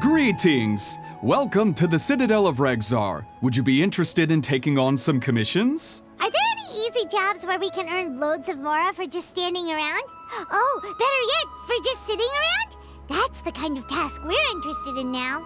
Greetings! Welcome to the Citadel of Regzar. Would you be interested in taking on some commissions? Are there any easy jobs where we can earn loads of Mora for just standing around? Oh, better yet, for just sitting around? That's the kind of task we're interested in now.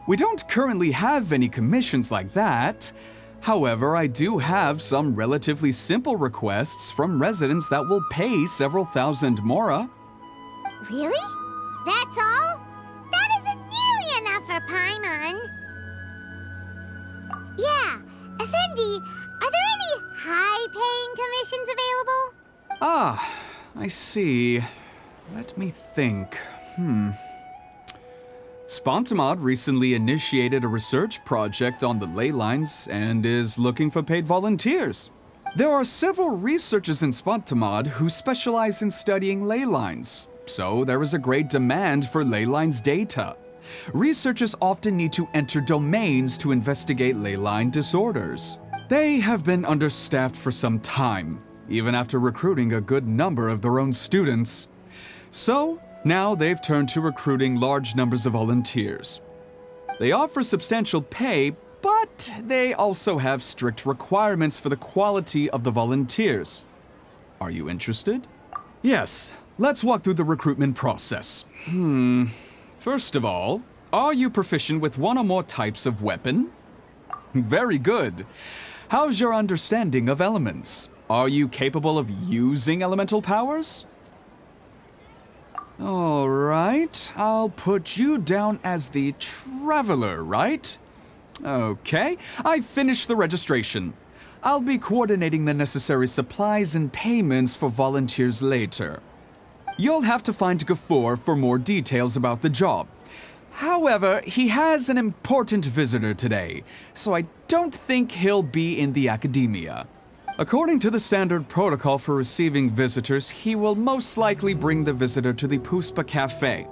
We don't currently have any commissions like that. However, I do have some relatively simple requests from residents that will pay several thousand Mora. Really? That's all? That isn't nearly enough for Paimon. Yeah, Effendi, are there any high-paying commissions available? Ah, I see. Let me think. Spontamod recently initiated a research project on the ley lines and is looking for paid volunteers. There are several researchers in Spontamod who specialize in studying ley lines, so there is a great demand for ley lines data. Researchers often need to enter domains to investigate ley line disorders. They have been understaffed for some time, even after recruiting a good number of their own students. So, now they've turned to recruiting large numbers of volunteers. They offer substantial pay, but they also have strict requirements for the quality of the volunteers. Are you interested? Yes, let's walk through the recruitment process. First of all, are you proficient with one or more types of weapon? Very good. How's your understanding of elements? Are you capable of using elemental powers? All right, I'll put you down as the Traveler, right? Okay, I've finished the registration. I'll be coordinating the necessary supplies and payments for volunteers later. You'll have to find Gafoor for more details about the job. However, he has an important visitor today, so I don't think he'll be in the academia. According to the standard protocol for receiving visitors, he will most likely bring the visitor to the Puspa Cafe.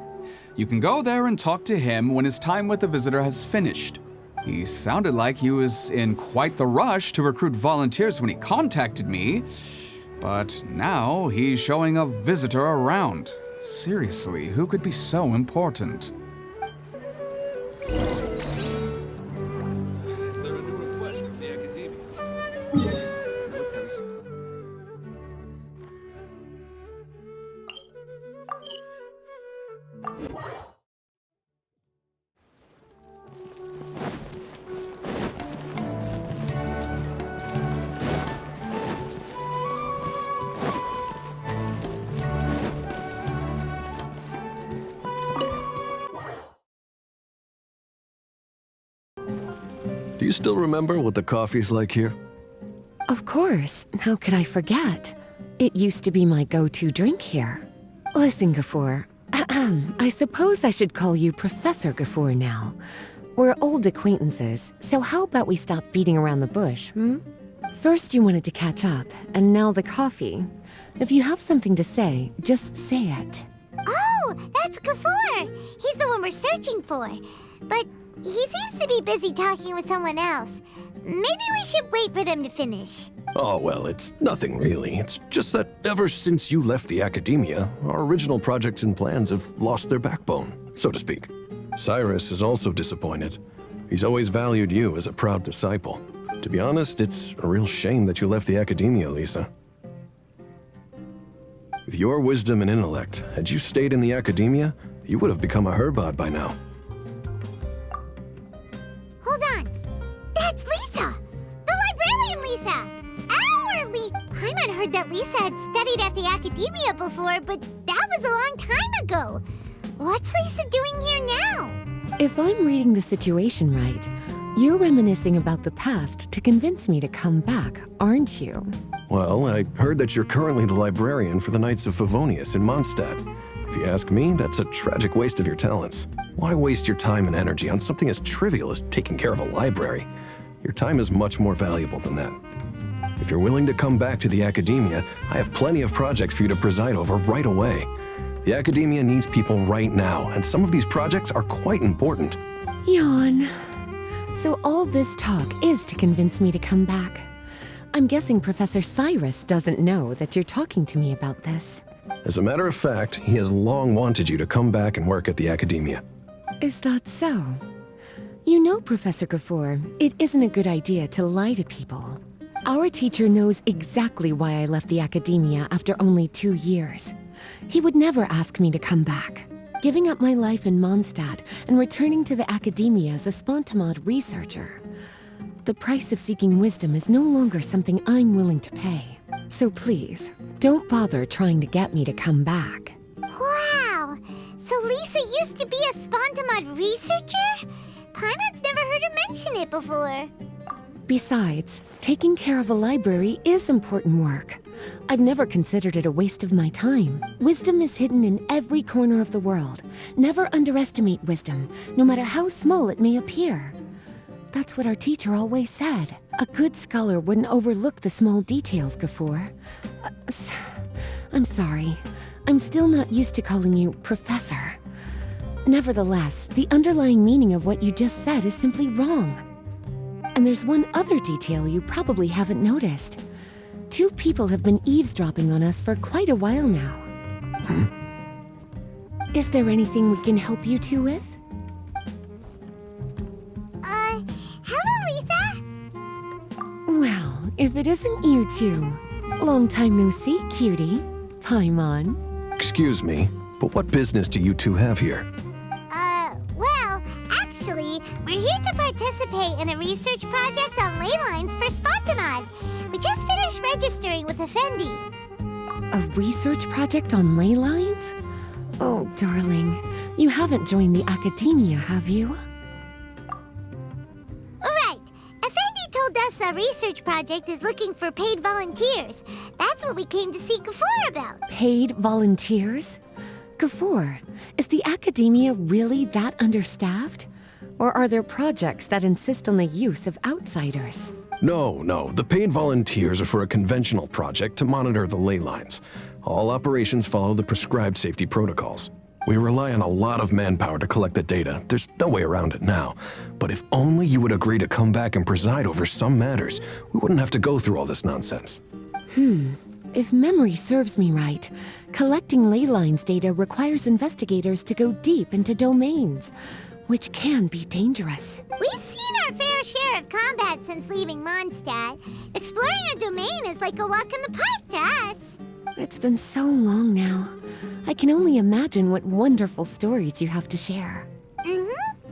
You can go there and talk to him when his time with the visitor has finished. He sounded like he was in quite the rush to recruit volunteers when he contacted me, but now he's showing a visitor around. Seriously, who could be so important? Is there a new request from the academia? Military supply. Do you still remember what the coffee's like here? Of course. How could I forget? It used to be my go-to drink here. Listen, Gafoor. I suppose I should call you Professor Gafoor now. We're old acquaintances, so how about we stop beating around the bush, First you wanted to catch up, and now the coffee. If you have something to say, just say it. Oh, that's Gafoor. He's the one we're searching for. But he seems to be busy talking with someone else. Maybe we should wait for them to finish. Oh, well, it's nothing really. It's just that ever since you left the academia, our original projects and plans have lost their backbone, so to speak. Cyrus is also disappointed. He's always valued you as a proud disciple. To be honest, it's a real shame that you left the academia, Lisa. With your wisdom and intellect, had you stayed in the academia, you would have become a Herbad by now. Hold on. That's Lisa! The librarian Lisa! Our Lisa! Paimon heard that Lisa had studied at the academia before, but that was a long time ago. What's Lisa doing here now? If I'm reading the situation right, you're reminiscing about the past to convince me to come back, aren't you? Well, I heard that you're currently the librarian for the Knights of Favonius in Mondstadt. If you ask me, that's a tragic waste of your talents. Why waste your time and energy on something as trivial as taking care of a library? Your time is much more valuable than that. If you're willing to come back to the academia, I have plenty of projects for you to preside over right away. The academia needs people right now, and some of these projects are quite important. Yawn. So all this talk is to convince me to come back. I'm guessing Professor Cyrus doesn't know that you're talking to me about this. As a matter of fact, he has long wanted you to come back and work at the Academia. Is that so? You know, Professor Gafoor, it isn't a good idea to lie to people. Our teacher knows exactly why I left the Academia after only 2 years. He would never ask me to come back. Giving up my life in Mondstadt and returning to the Academia as a Spontamod researcher. The price of seeking wisdom is no longer something I'm willing to pay. So please, don't bother trying to get me to come back. Wow! So Lisa used to be a Spontamod researcher? Paimon's never heard her mention it before. Besides, taking care of a library is important work. I've never considered it a waste of my time. Wisdom is hidden in every corner of the world. Never underestimate wisdom, no matter how small it may appear. That's what our teacher always said. A good scholar wouldn't overlook the small details, Gafoor. I'm sorry. I'm still not used to calling you Professor. Nevertheless, the underlying meaning of what you just said is simply wrong. And there's one other detail you probably haven't noticed. 2 people have been eavesdropping on us for quite a while now. Is there anything we can help you two with? Hello, Lisa? Well, if it isn't you two. Long time no see, cutie. Paimon. Excuse me, but what business do you two have here? Well, actually, we're here to participate in a research project on ley lines for Spontamod. We just finished registering with Effendi. A research project on ley lines? Oh, darling, you haven't joined the Academia, have you? Right. Effendi told us a research project is looking for paid volunteers. That's what we came to see Gafoor about. Paid volunteers? Gafoor, is the Academia really that understaffed? Or are there projects that insist on the use of outsiders? No, the paid volunteers are for a conventional project to monitor the ley lines. All operations follow the prescribed safety protocols. We rely on a lot of manpower to collect the data. There's no way around it now. But if only you would agree to come back and preside over some matters, we wouldn't have to go through all this nonsense. If memory serves me right, collecting ley lines data requires investigators to go deep into domains, which can be dangerous. We've seen our fair share of combat since leaving Mondstadt. Exploring a domain is like a walk in the park to us. It's been so long now. I can only imagine what wonderful stories you have to share.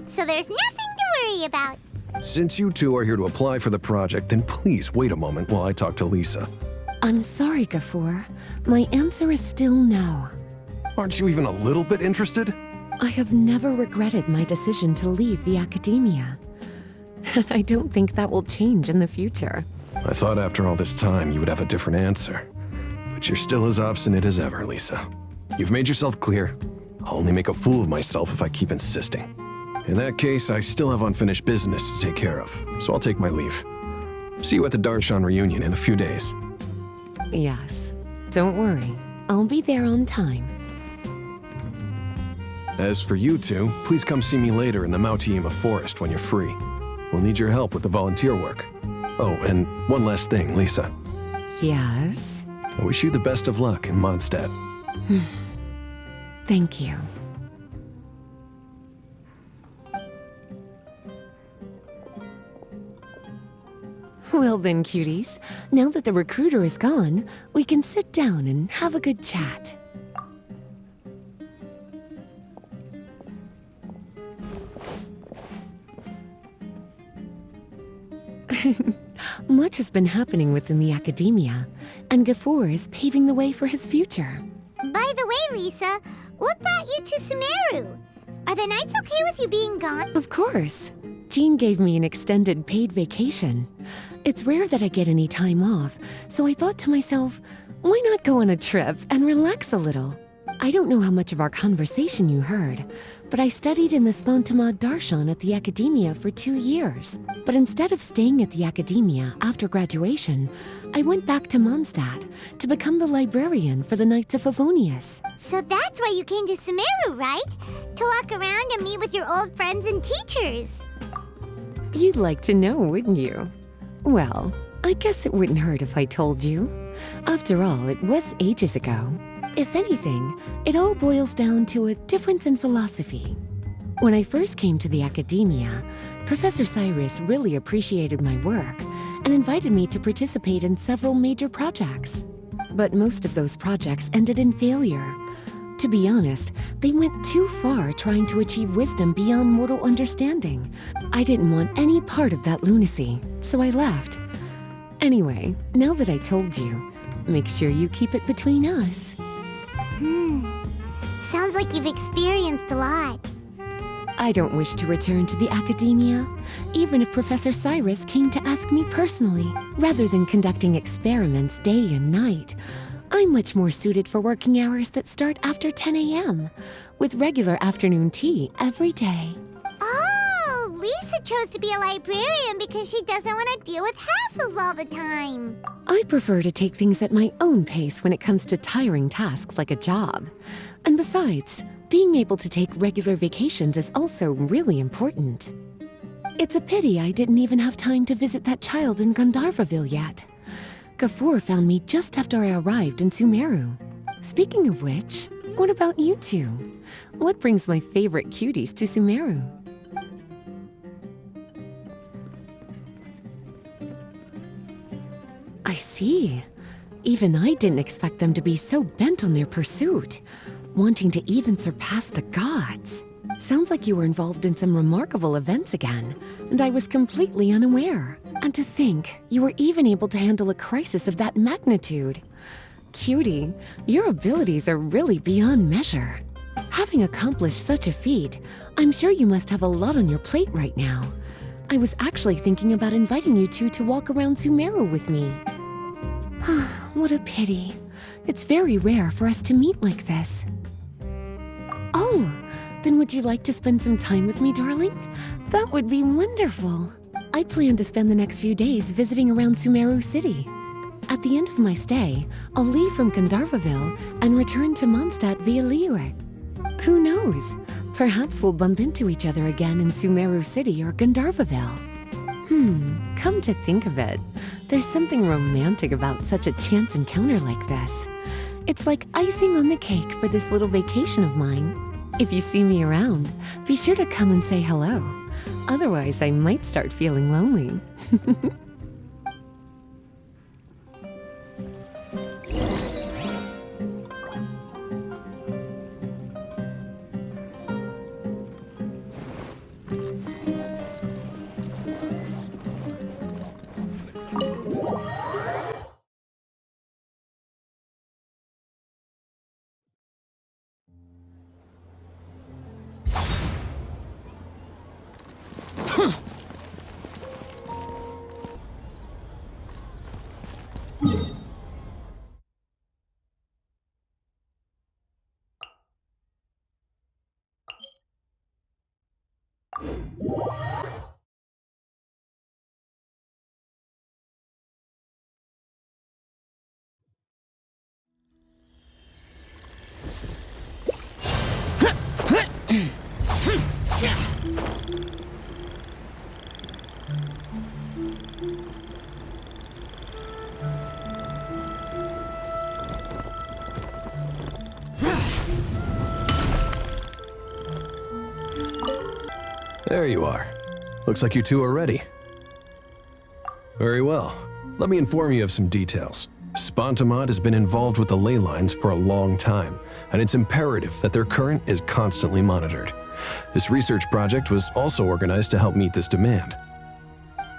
So there's nothing to worry about. Since you two are here to apply for the project, then please wait a moment while I talk to Lisa. I'm sorry, Gafoor. My answer is still no. Aren't you even a little bit interested? I have never regretted my decision to leave the Academia. And I don't think that will change in the future. I thought after all this time you would have a different answer. But you're still as obstinate as ever, Lisa. You've made yourself clear. I'll only make a fool of myself if I keep insisting. In that case, I still have unfinished business to take care of, so I'll take my leave. See you at the Darshan reunion in a few days. Yes. Don't worry. I'll be there on time. As for you two, please come see me later in the Mautiima forest when you're free. We'll need your help with the volunteer work. Oh, and one last thing, Lisa. Yes? I wish you the best of luck in Mondstadt. Thank you. Well then, cuties. Now that the recruiter is gone, we can sit down and have a good chat. Much has been happening within the Academia, and Gafoor is paving the way for his future. By the way, Lisa, what brought you to Sumeru? Are the Knights okay with you being gone? Of course. Jean gave me an extended paid vacation. It's rare that I get any time off, so I thought to myself, why not go on a trip and relax a little? I don't know how much of our conversation you heard, but I studied in the Spontamod Darshan at the Academia for 2 years. But instead of staying at the Academia after graduation, I went back to Mondstadt to become the librarian for the Knights of Favonius. So that's why you came to Sumeru, right? To walk around and meet with your old friends and teachers. You'd like to know, wouldn't you? Well, I guess it wouldn't hurt if I told you. After all, it was ages ago. If anything, it all boils down to a difference in philosophy. When I first came to the academia, Professor Cyrus really appreciated my work and invited me to participate in several major projects. But most of those projects ended in failure. To be honest, they went too far trying to achieve wisdom beyond mortal understanding. I didn't want any part of that lunacy, so I left. Anyway, now that I told you, make sure you keep it between us. Sounds like you've experienced a lot. I don't wish to return to the academia, even if Professor Cyrus came to ask me personally. Rather than conducting experiments day and night, I'm much more suited for working hours that start after 10 a.m., with regular afternoon tea every day. Oh, Lisa chose to be a librarian because she doesn't want to deal with hassles all the time. I prefer to take things at my own pace when it comes to tiring tasks like a job. And besides, being able to take regular vacations is also really important. It's a pity I didn't even have time to visit that child in Gandharvaville yet. Gafur found me just after I arrived in Sumeru. Speaking of which, what about you two? What brings my favorite cuties to Sumeru? I see. Even I didn't expect them to be so bent on their pursuit, wanting to even surpass the gods. Sounds like you were involved in some remarkable events again, and I was completely unaware. And to think, you were even able to handle a crisis of that magnitude. Cutie, your abilities are really beyond measure. Having accomplished such a feat, I'm sure you must have a lot on your plate right now. I was actually thinking about inviting you two to walk around Sumeru with me. What a pity. It's very rare for us to meet like this. Oh, then would you like to spend some time with me, darling? That would be wonderful. I plan to spend the next few days visiting around Sumeru City. At the end of my stay, I'll leave from Gandharvaville and return to Mondstadt via Liyue. Who knows? Perhaps we'll bump into each other again in Sumeru City or Gandharvaville. Come to think of it, there's something romantic about such a chance encounter like this. It's like icing on the cake for this little vacation of mine. If you see me around, be sure to come and say hello. Otherwise, I might start feeling lonely. There you are. Looks like you two are ready. Very well. Let me inform you of some details. Spontamod has been involved with the ley lines for a long time, and it's imperative that their current is constantly monitored. This research project was also organized to help meet this demand.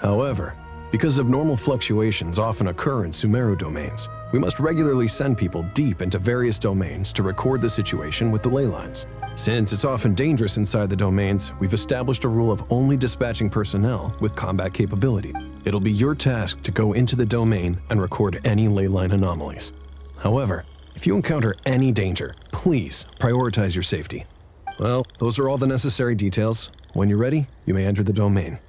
However, because abnormal fluctuations often occur in Sumeru domains, we must regularly send people deep into various domains to record the situation with the ley lines. Since it's often dangerous inside the domains, we've established a rule of only dispatching personnel with combat capability. It'll be your task to go into the domain and record any ley line anomalies. However, if you encounter any danger, please prioritize your safety. Well, those are all the necessary details. When you're ready, you may enter the domain.